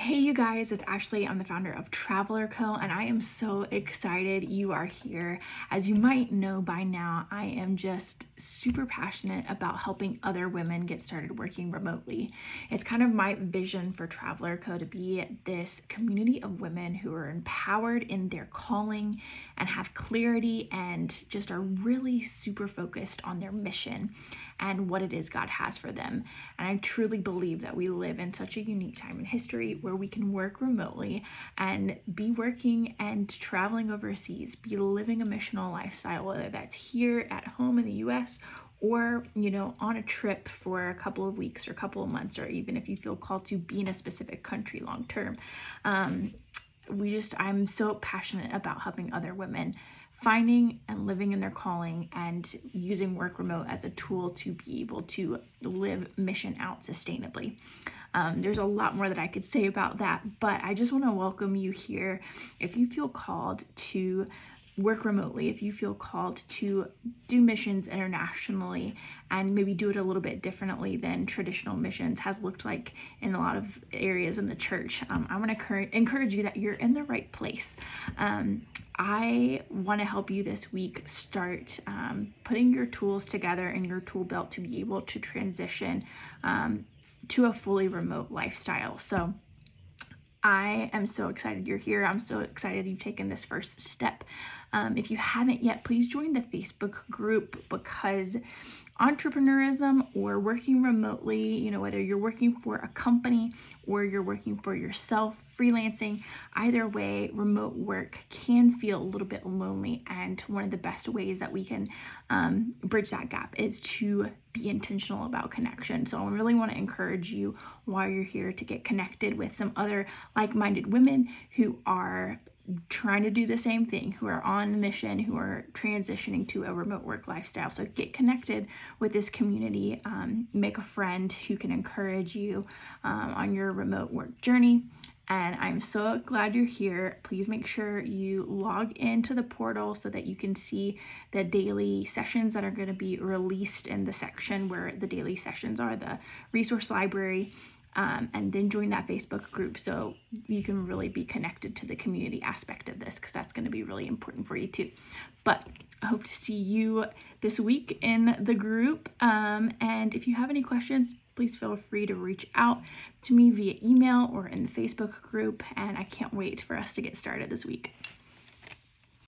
Hey you guys, it's Ashley. I'm the founder of Traveler Co. and I am so excited you are here. As you might know by now, I am just super passionate about helping other women get started working remotely. It's kind of my vision for Traveler Co. to be this community of women who are empowered in their calling and have clarity and just are really super focused on their mission and what it is God has for them. And I truly believe that we live in such a unique time in history where we can work remotely and be working and traveling overseas, be living a missional lifestyle, whether that's here at home in the US or, on a trip for a couple of weeks or a couple of months, or even if you feel called to be in a specific country long term. I'm so passionate about helping other women finding and living in their calling and using work remote as a tool to be able to live mission out sustainably. There's a lot more that I could say about that, but I just want to welcome you here. If you feel called to work remotely, if you feel called to do missions internationally and maybe do it a little bit differently than traditional missions has looked like in a lot of areas in the church, I want to encourage you that you're in the right place. I want to help you this week start putting your tools together in your tool belt to be able to transition to a fully remote lifestyle. So I am so excited you're here. I'm so excited you've taken this first step. If you haven't yet, please join the Facebook group, because entrepreneurism or working remotely, whether you're working for a company or you're working for yourself, freelancing, either way, remote work can feel a little bit lonely. And one of the best ways that we can bridge that gap is to be intentional about connection. So I really want to encourage you while you're here to get connected with some other like-minded women who are trying to do the same thing, who are on a mission, who are transitioning to a remote work lifestyle. So get connected with this community, make a friend who can encourage you on your remote work journey. And I'm so glad you're here. Please make sure you log into the portal so that you can see the daily sessions that are going to be released in the section where the daily sessions are, the resource library. And then join that Facebook group so you can really be connected to the community aspect of this, because that's going to be really important for you too. But I hope to see you this week in the group. And if you have any questions, please feel free to reach out to me via email or in the Facebook group. And I can't wait for us to get started this week.